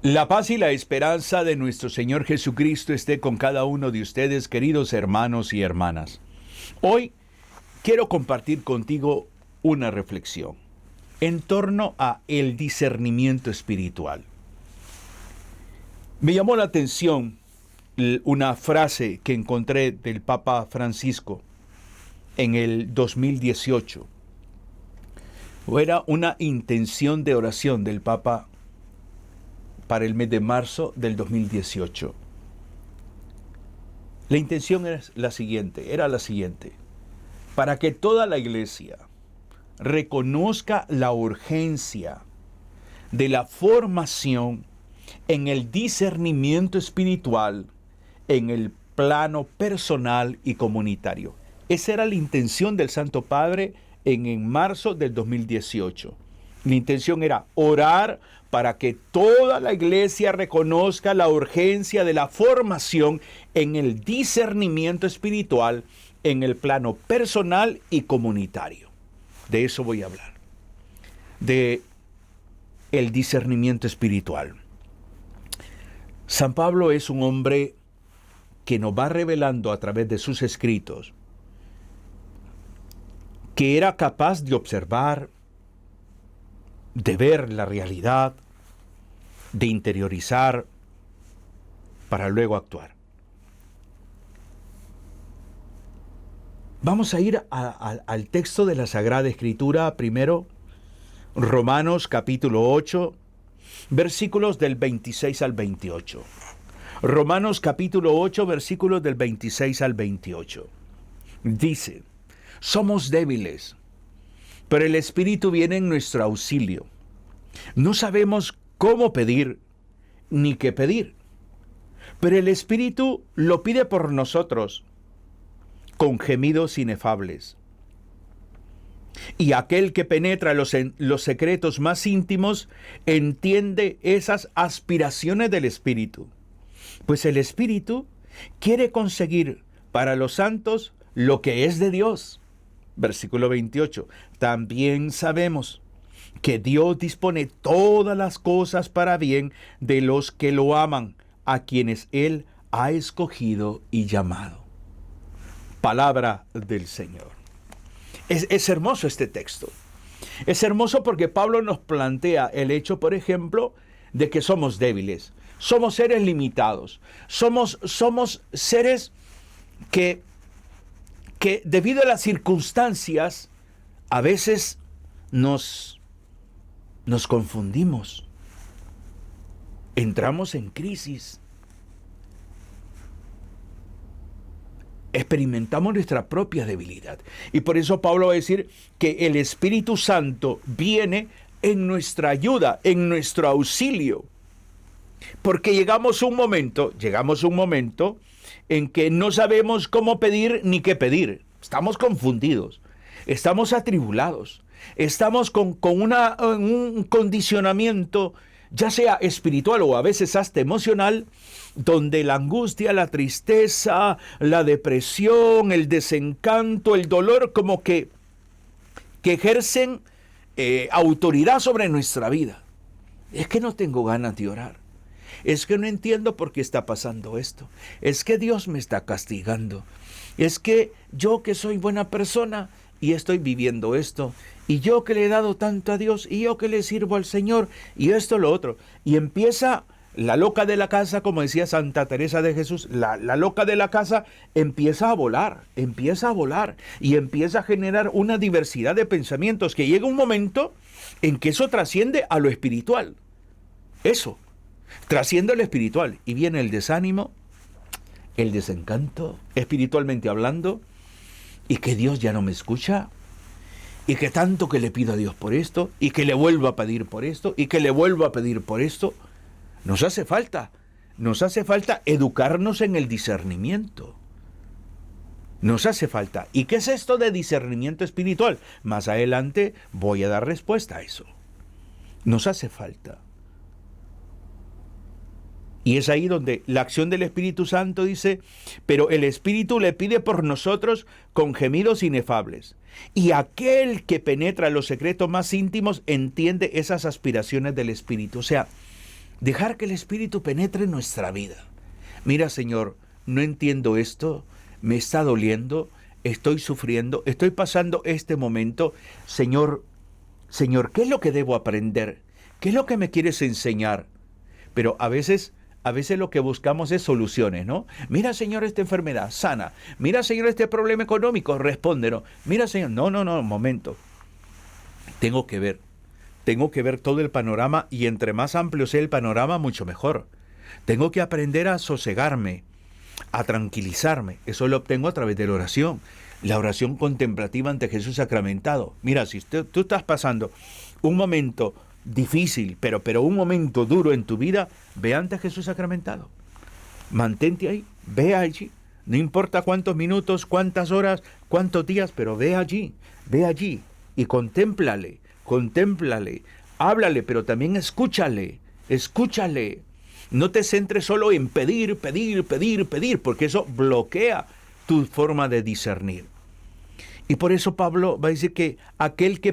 La paz y la esperanza de nuestro Señor Jesucristo esté con cada uno de ustedes, queridos hermanos y hermanas. Hoy quiero compartir contigo una reflexión en torno a el discernimiento espiritual. Me llamó la atención una frase que encontré del Papa Francisco en el 2018. Era una intención de oración del Papa para el mes de marzo del 2018. La intención era la siguiente, para que toda la iglesia reconozca la urgencia de la formación en el discernimiento espiritual en el plano personal y comunitario. Esa era la intención del Santo Padre en marzo del 2018. La intención era orar para que toda la iglesia reconozca la urgencia de la formación en el discernimiento espiritual en el plano personal y comunitario. De eso voy a hablar. De el discernimiento espiritual. San Pablo es un hombre que nos va revelando a través de sus escritos que era capaz de observar, de ver la realidad, de interiorizar, para luego actuar. Vamos a ir al texto de la Sagrada Escritura primero, Romanos capítulo 8, versículos del 26 al 28. Romanos capítulo 8, versículos del 26 al 28. Dice: somos débiles, pero el Espíritu viene en nuestro auxilio. No sabemos cómo pedir ni qué pedir, pero el Espíritu lo pide por nosotros con gemidos inefables. Y aquel que penetra los secretos más íntimos entiende esas aspiraciones del Espíritu, pues el Espíritu quiere conseguir para los santos lo que es de Dios. Versículo 28. También sabemos que Dios dispone todas las cosas para bien de los que lo aman, a quienes Él ha escogido y llamado. Palabra del Señor. Es hermoso este texto. Es hermoso porque Pablo nos plantea el hecho, por ejemplo, de que somos débiles. Somos seres limitados. Somos seres que debido a las circunstancias, a veces nos confundimos. Entramos en crisis. Experimentamos nuestra propia debilidad. Y por eso Pablo va a decir que el Espíritu Santo viene en nuestra ayuda, en nuestro auxilio. Porque llegamos a un momento en que no sabemos cómo pedir ni qué pedir. Estamos confundidos, estamos atribulados, estamos con un condicionamiento, ya sea espiritual o a veces hasta emocional, donde la angustia, la tristeza, la depresión, el desencanto, el dolor, como que ejercen autoridad sobre nuestra vida. Es que no tengo ganas de orar. Es que no entiendo por qué está pasando esto. Es que Dios me está castigando. Es que yo que soy buena persona y estoy viviendo esto. Y yo que le he dado tanto a Dios y yo que le sirvo al Señor y esto, lo otro. Y empieza la loca de la casa, como decía Santa Teresa de Jesús, la loca de la casa empieza a volar y empieza a generar una diversidad de pensamientos que llega un momento en que eso trasciende a lo espiritual. Eso trasciende lo espiritual y viene el desánimo, el desencanto, espiritualmente hablando, y que Dios ya no me escucha, y que tanto que le pido a Dios por esto, y que le vuelvo a pedir por esto, y que le vuelvo a pedir por esto. Nos hace falta educarnos en el discernimiento. Nos hace falta. ¿Y qué es esto de discernimiento espiritual? Más adelante voy a dar respuesta a eso. Nos hace falta. Y es ahí donde la acción del Espíritu Santo dice: pero el Espíritu le pide por nosotros con gemidos inefables. Y aquel que penetra los secretos más íntimos entiende esas aspiraciones del Espíritu. O sea, Dejar que el Espíritu penetre en nuestra vida. Mira, Señor, no entiendo esto, me está doliendo, estoy sufriendo, estoy pasando este momento. Señor, ¿qué es lo que debo aprender? ¿Qué es lo que me quieres enseñar? Pero a veces lo que buscamos es soluciones, ¿no? Mira, Señor, esta enfermedad, sana. Mira, Señor, este problema económico, respóndelo. Mira, Señor, no, un momento. Tengo que ver todo el panorama, y entre más amplio sea el panorama, mucho mejor. Tengo que aprender a sosegarme, a tranquilizarme. Eso lo obtengo a través de la oración contemplativa ante Jesús sacramentado. Mira, si tú estás pasando un momento difícil, pero un momento duro en tu vida, ve ante Jesús sacramentado. Mantente ahí, ve allí. No importa cuántos minutos, cuántas horas, cuántos días, pero ve allí y contémplale, háblale, pero también escúchale. No te centres solo en pedir, porque eso bloquea tu forma de discernir. Y por eso Pablo va a decir que aquel que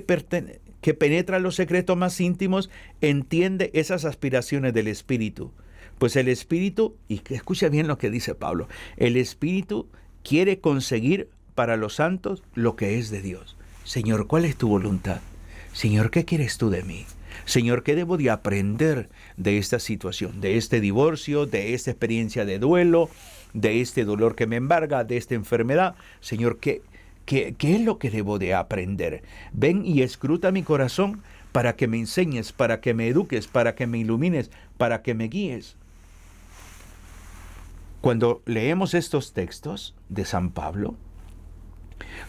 penetra los secretos más íntimos entiende esas aspiraciones del Espíritu. Pues el Espíritu, y escucha bien lo que dice Pablo, el Espíritu quiere conseguir para los santos lo que es de Dios. Señor, ¿cuál es tu voluntad? Señor, ¿qué quieres tú de mí? Señor, ¿qué debo de aprender de esta situación, de este divorcio, de esta experiencia de duelo, de este dolor que me embarga, de esta enfermedad? Señor, ¿qué es lo que debo de aprender? Ven y escruta mi corazón para que me enseñes, para que me eduques, para que me ilumines, para que me guíes. Cuando leemos estos textos de San Pablo,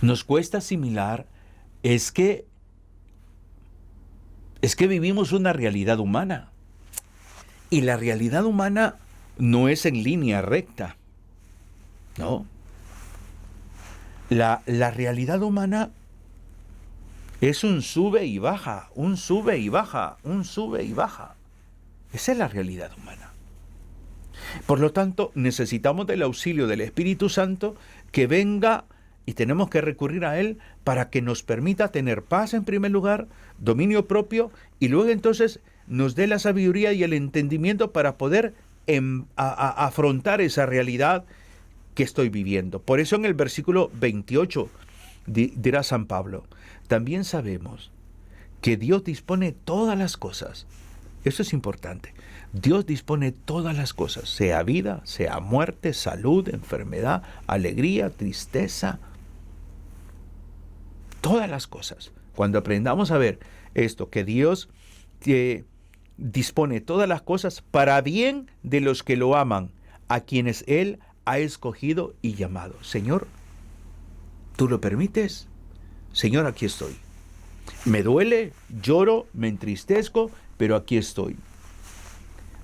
nos cuesta asimilar es que vivimos una realidad humana. Y la realidad humana no es en línea recta. No. La realidad humana es un sube y baja, un sube y baja, un sube y baja. Esa es la realidad humana. Por lo tanto, necesitamos del auxilio del Espíritu Santo que venga, y tenemos que recurrir a Él para que nos permita tener paz en primer lugar, dominio propio, y luego entonces nos dé la sabiduría y el entendimiento para poder afrontar esa realidad que estoy viviendo. Por eso en el versículo 28 dirá San Pablo, también sabemos que Dios dispone todas las cosas. Eso es importante. Dios dispone todas las cosas, sea vida, sea muerte, salud, enfermedad, alegría, tristeza, todas las cosas. Cuando aprendamos a ver esto, que Dios dispone todas las cosas para bien de los que lo aman, a quienes Él ha escogido y llamado. Señor, ¿tú lo permites? Señor, aquí estoy. Me duele, lloro, me entristezco, pero aquí estoy.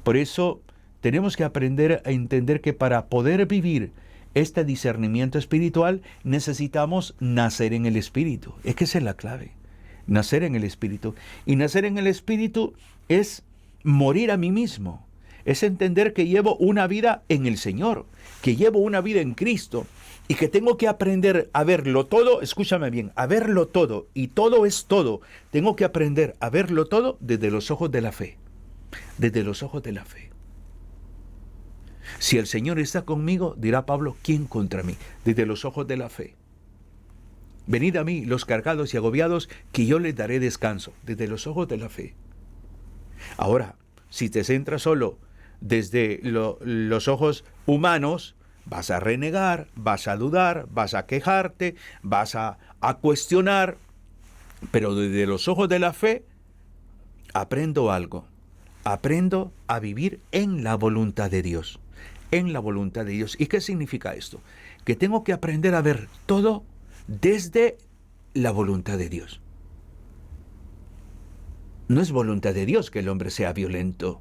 Por eso tenemos que aprender a entender que para poder vivir este discernimiento espiritual necesitamos nacer en el Espíritu. Es que esa es la clave, nacer en el Espíritu. Y nacer en el Espíritu es morir a mí mismo, es entender que llevo una vida en el Señor, que llevo una vida en Cristo y que tengo que aprender a verlo todo, escúchame bien, a verlo todo, y todo es todo. Tengo que aprender a verlo todo desde los ojos de la fe. Desde los ojos de la fe. Si el Señor está conmigo, dirá Pablo, ¿quién contra mí? Desde los ojos de la fe. Venid a mí, los cargados y agobiados, que yo les daré descanso. Desde los ojos de la fe. Ahora, si te centras solo desde los ojos humanos, vas a renegar, vas a dudar, vas a quejarte, vas a cuestionar. Pero desde los ojos de la fe, aprendo algo. Aprendo a vivir en la voluntad de Dios. En la voluntad de Dios. ¿Y qué significa esto? Que tengo que aprender a ver todo desde la voluntad de Dios. No es voluntad de Dios que el hombre sea violento.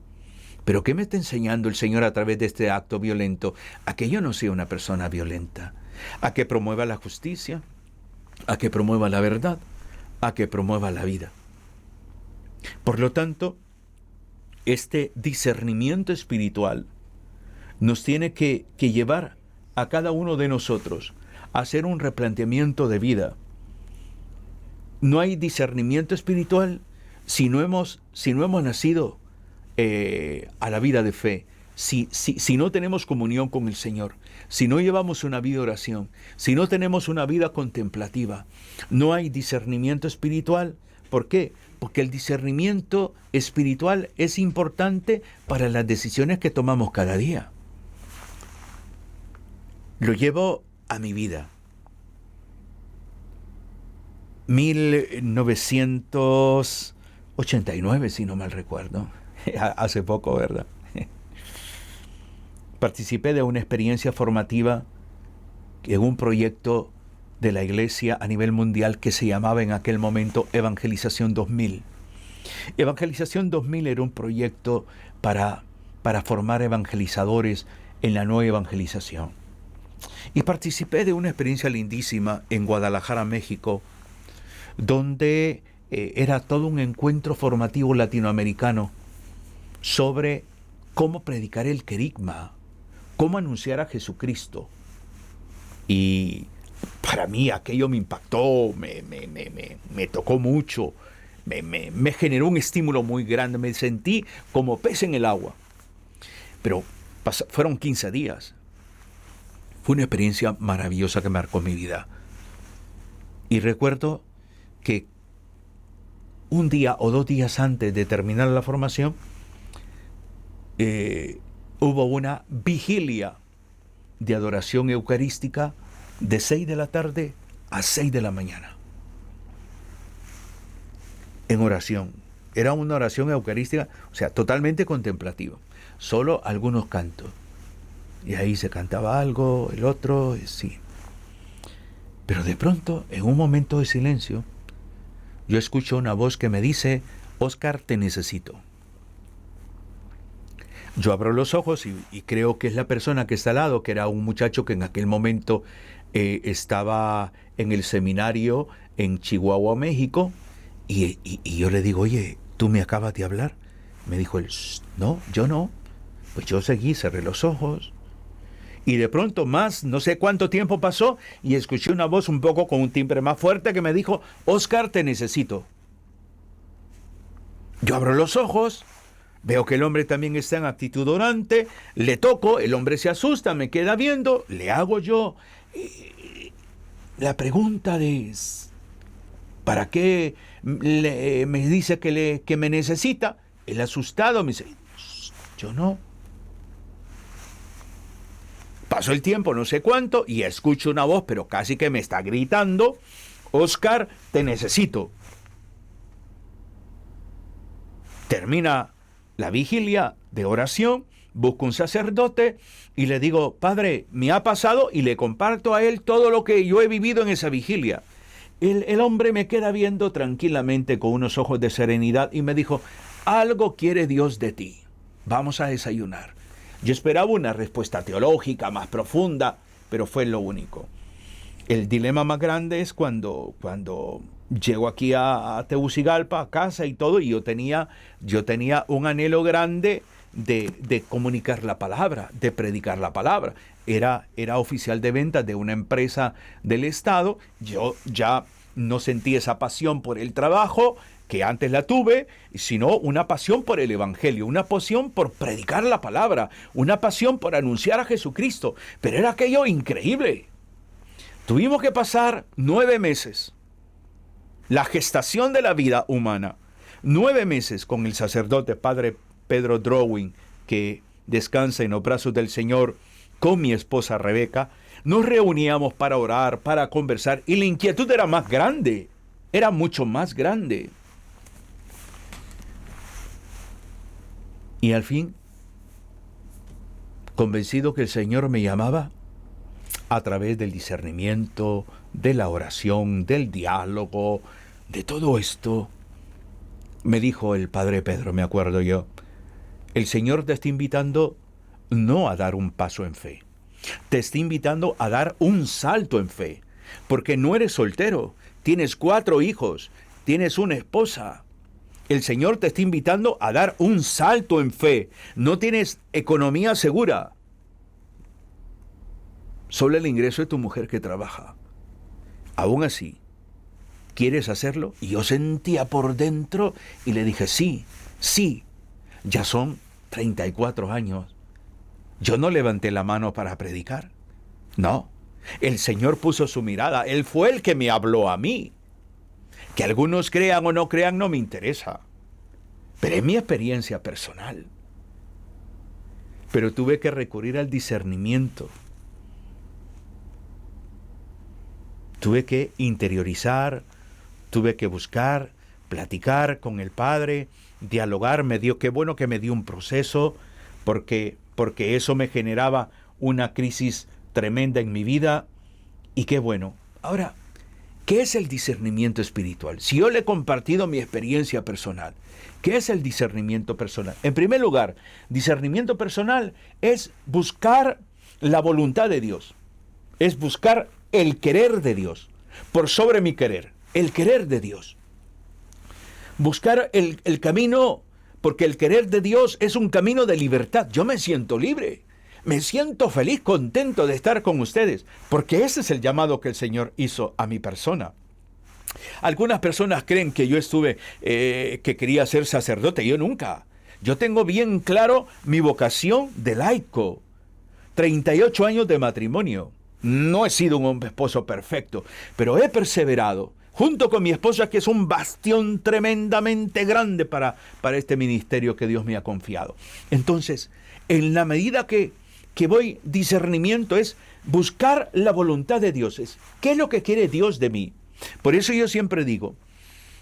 ¿Pero qué me está enseñando el Señor a través de este acto violento? A que yo no sea una persona violenta. A que promueva la justicia. A que promueva la verdad. A que promueva la vida. Por lo tanto, este discernimiento espiritual nos tiene que llevar a cada uno de nosotros a hacer un replanteamiento de vida. No hay discernimiento espiritual si no hemos nacido a la vida de fe, si no tenemos comunión con el Señor, si no llevamos una vida de oración, si no tenemos una vida contemplativa, no hay discernimiento espiritual. ¿Por qué? Porque el discernimiento espiritual es importante para las decisiones que tomamos cada día. Lo llevo a mi vida. 1989, si no mal recuerdo. Hace poco, ¿verdad? Participé de una experiencia formativa en un proyecto de la iglesia a nivel mundial que se llamaba en aquel momento Evangelización 2000. Evangelización 2000 era un proyecto para formar evangelizadores en la nueva evangelización. Y participé de una experiencia lindísima en Guadalajara, México, donde era todo un encuentro formativo latinoamericano sobre cómo predicar el querigma, cómo anunciar a Jesucristo. Y para mí aquello me impactó, me tocó mucho, me generó un estímulo muy grande, me sentí como pez en el agua. Pero fueron 15 días. Fue una experiencia maravillosa que marcó mi vida. Y recuerdo que un día o 2 días antes de terminar la formación, hubo una vigilia de adoración eucarística de 6 de la tarde a 6 de la mañana. En oración. Era una oración eucarística, o sea, totalmente contemplativa. Solo algunos cantos. Y ahí se cantaba algo, el otro, sí. Pero de pronto, en un momento de silencio, yo escucho una voz que me dice: Óscar, te necesito. Yo abro los ojos y creo que es la persona que está al lado, que era un muchacho que en aquel momento estaba en el seminario en Chihuahua, México, y yo le digo: oye, ¿tú me acabas de hablar? Me dijo él: no, yo no. Pues yo seguí, cerré los ojos, y de pronto no sé cuánto tiempo pasó, y escuché una voz un poco con un timbre más fuerte que me dijo: Óscar, te necesito. Yo abro los ojos, veo que el hombre también está en actitud orante, le toco, el hombre se asusta, me queda viendo, le hago yo la pregunta de ¿para qué me dice que me necesita? Él asustado me dice: yo no. Pasó el tiempo, no sé cuánto, y escucho una voz, pero casi que me está gritando: Óscar, te necesito. Termina la vigilia de oración, busco un sacerdote y le digo: padre, me ha pasado, y le comparto a él todo lo que yo he vivido en esa vigilia. El hombre me queda viendo tranquilamente con unos ojos de serenidad y me dijo: algo quiere Dios de ti, vamos a desayunar. Yo esperaba una respuesta teológica más profunda, pero fue lo único. El dilema más grande es cuando llego aquí a Tegucigalpa, a casa y todo, y yo tenía un anhelo grande de comunicar la palabra, de predicar la palabra. Era oficial de ventas de una empresa del Estado. Yo ya no sentí esa pasión por el trabajo que antes la tuve, sino una pasión por el Evangelio, una pasión por predicar la palabra, una pasión por anunciar a Jesucristo. Pero era aquello increíble. Tuvimos que pasar 9 meses, la gestación de la vida humana, 9 meses con el sacerdote Padre Pedro Drowin, que descansa en los brazos del Señor, con mi esposa Rebeca. Nos reuníamos para orar, para conversar, y la inquietud era más grande, era mucho más grande. Y al fin, convencido que el Señor me llamaba, a través del discernimiento, de la oración, del diálogo, de todo esto, me dijo el Padre Pedro, me acuerdo yo: el Señor te está invitando no a dar un paso en fe, te está invitando a dar un salto en fe, porque no eres soltero, tienes 4 hijos, tienes una esposa. El Señor te está invitando a dar un salto en fe. No tienes economía segura, solo el ingreso de tu mujer que trabaja. Aún así, ¿quieres hacerlo? Y yo sentía por dentro y le dije: sí, Ya son 34 años. Yo no levanté la mano para predicar. No. El Señor puso su mirada. Él fue el que me habló a mí. Que algunos crean o no crean no me interesa. Pero es mi experiencia personal. Pero tuve que recurrir al discernimiento. Tuve que interiorizar, tuve que buscar, platicar con el Padre, dialogar. Qué bueno que me dio un proceso, porque eso me generaba una crisis tremenda en mi vida. Y qué bueno. Ahora, ¿qué es el discernimiento espiritual? Si yo le he compartido mi experiencia personal, ¿qué es el discernimiento personal? En primer lugar, discernimiento personal es buscar la voluntad de Dios. Es buscar el querer de Dios por sobre mi querer. El querer de Dios. Buscar el camino, porque el querer de Dios es un camino de libertad. Yo me siento libre. Me siento feliz, contento de estar con ustedes, porque ese es el llamado que el Señor hizo a mi persona. Algunas personas creen que yo que quería ser sacerdote. Yo nunca. Yo tengo bien claro mi vocación de laico. 38 años de matrimonio. No he sido un hombre esposo perfecto, pero he perseverado junto con mi esposa, que es un bastión tremendamente grande para este ministerio que Dios me ha confiado. Entonces, en la medida que voy, discernimiento es buscar la voluntad de Dios. ¿Qué es lo que quiere Dios de mí? Por eso yo siempre digo,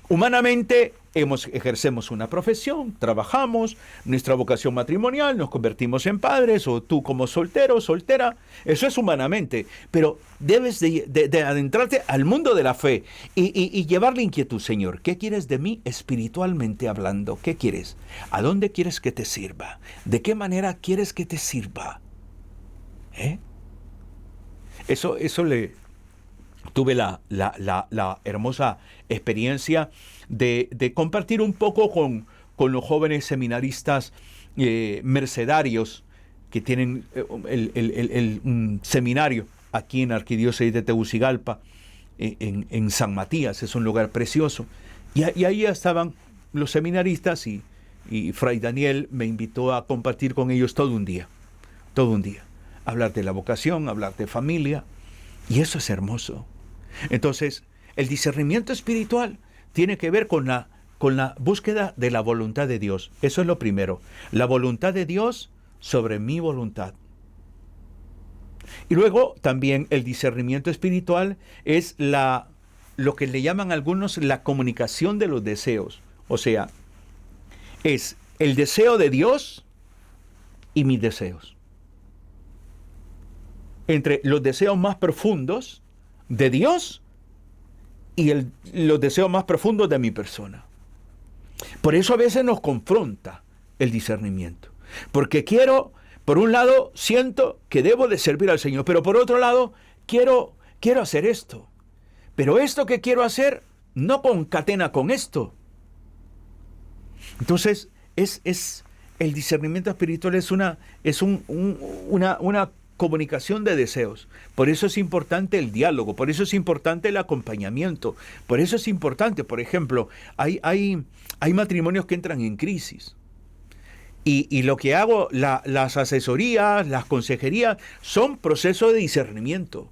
humanamente ejercemos una profesión, trabajamos, nuestra vocación matrimonial, nos convertimos en padres, o tú como soltero o soltera, eso es humanamente, pero debes de adentrarte al mundo de la fe y llevar la inquietud. Señor, ¿qué quieres de mí espiritualmente hablando? ¿Qué quieres? ¿A dónde quieres que te sirva? ¿De qué manera quieres que te sirva? Tuve la hermosa experiencia de compartir un poco con los jóvenes seminaristas mercedarios que tienen un seminario aquí en la Arquidiócesis de Tegucigalpa, en San Matías. Es un lugar precioso. Y ahí estaban los seminaristas y Fray Daniel me invitó a compartir con ellos todo un día. Hablar de la vocación, hablar de familia. Y eso es hermoso. Entonces, el discernimiento espiritual tiene que ver con la búsqueda de la voluntad de Dios. Eso es lo primero. La voluntad de Dios sobre mi voluntad. Y luego también el discernimiento espiritual es lo que le llaman algunos la comunicación de los deseos. O sea, es el deseo de Dios y mis deseos. Entre los deseos más profundos de Dios y los deseos más profundos de mi persona. Por eso a veces nos confronta el discernimiento. Porque por un lado, siento que debo de servir al Señor, pero por otro lado, quiero hacer esto. Pero esto que quiero hacer no concatena con esto. Entonces, el discernimiento espiritual es una comunicación de deseos. Por eso es importante el diálogo, por eso es importante el acompañamiento, por eso es importante, por ejemplo, hay matrimonios que entran en crisis. Y lo que hago, las asesorías, las consejerías, son procesos de discernimiento.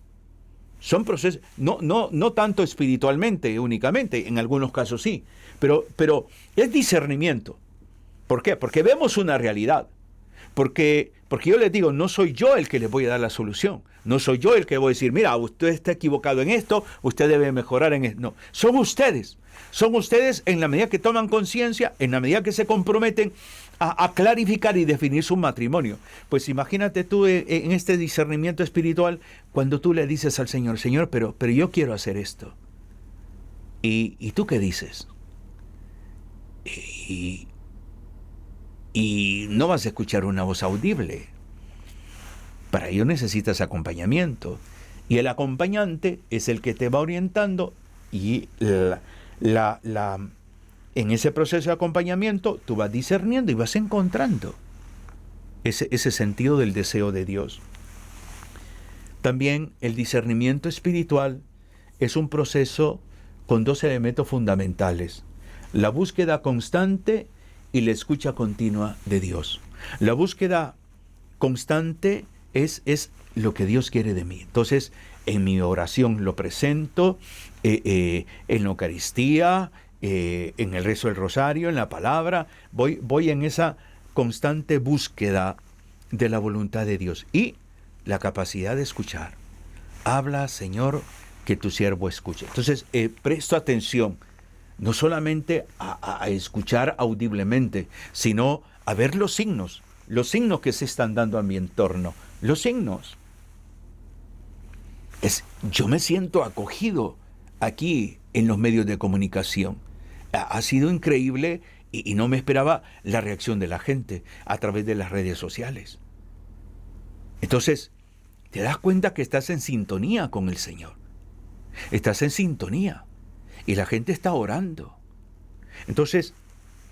Son procesos, no tanto espiritualmente únicamente, en algunos casos sí, pero es discernimiento. ¿Por qué? Porque vemos una realidad. Porque yo les digo, no soy yo el que les voy a dar la solución. No soy yo el que voy a decir, mira, usted está equivocado en esto, usted debe mejorar en esto. No, son ustedes. Son ustedes en la medida que toman conciencia, en la medida que se comprometen a clarificar y definir su matrimonio. Pues imagínate tú en este discernimiento espiritual, cuando tú le dices al Señor, Señor, pero yo quiero hacer esto. ¿Y tú qué dices? Y no vas a escuchar una voz audible. Para ello necesitas acompañamiento. Y el acompañante es el que te va orientando y en ese proceso de acompañamiento tú vas discerniendo y vas encontrando ese sentido del deseo de Dios. También el discernimiento espiritual es un proceso con dos elementos fundamentales: la búsqueda constante y la escucha continua de Dios. La búsqueda constante es lo que Dios quiere de mí. Entonces, en mi oración lo presento, en la Eucaristía, en el rezo del rosario, en la palabra, voy en esa constante búsqueda de la voluntad de Dios y la capacidad de escuchar. Habla, Señor, que tu siervo escuche. Entonces, presto atención, no solamente a escuchar audiblemente, sino a ver los signos que se están dando a mi entorno, los signos. Yo me siento acogido aquí en los medios de comunicación. Ha sido increíble y no me esperaba la reacción de la gente a través de las redes sociales. Entonces, te das cuenta que estás en sintonía con el Señor. Estás en sintonía y la gente está orando. Entonces,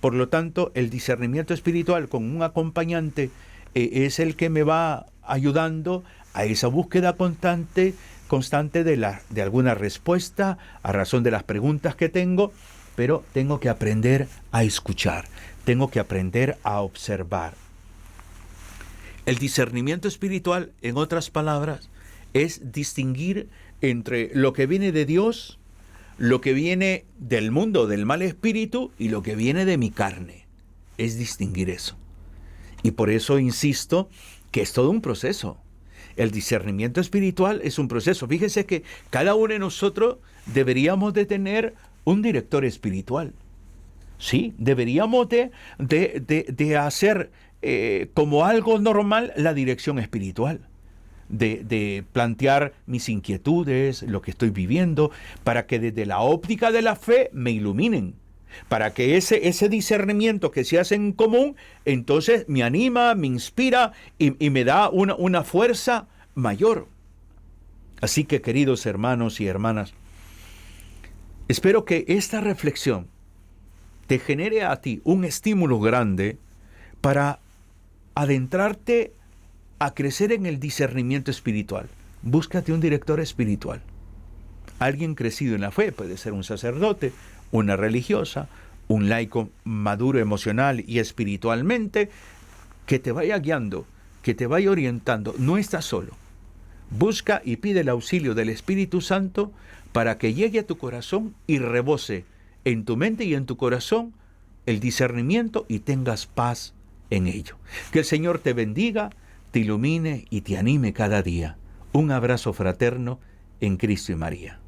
por lo tanto, el discernimiento espiritual con un acompañante es el que me va ayudando a esa búsqueda constante de alguna respuesta a razón de las preguntas que tengo, pero tengo que aprender a escuchar, tengo que aprender a observar. El discernimiento espiritual, en otras palabras, es distinguir entre lo que viene de Dios, lo que viene del mundo, del mal espíritu, y lo que viene de mi carne. Es distinguir eso. Y por eso insisto que es todo un proceso. El discernimiento espiritual es un proceso. Fíjese que cada uno de nosotros deberíamos de tener un director espiritual. Sí, deberíamos de hacer como algo normal la dirección espiritual. De plantear mis inquietudes, lo que estoy viviendo, para que desde la óptica de la fe me iluminen, para que ese discernimiento que se hace en común, entonces me anima, me inspira y me da una fuerza mayor. Así que, queridos hermanos y hermanas, espero que esta reflexión te genere a ti un estímulo grande para adentrarte a crecer en el discernimiento espiritual. Búscate un director espiritual. Alguien crecido en la fe, puede ser un sacerdote, una religiosa, un laico maduro emocional y espiritualmente, que te vaya guiando, que te vaya orientando. No estás solo. Busca y pide el auxilio del Espíritu Santo para que llegue a tu corazón y rebose en tu mente y en tu corazón el discernimiento y tengas paz en ello. Que el Señor te bendiga, te ilumine y te anime cada día. Un abrazo fraterno en Cristo y María.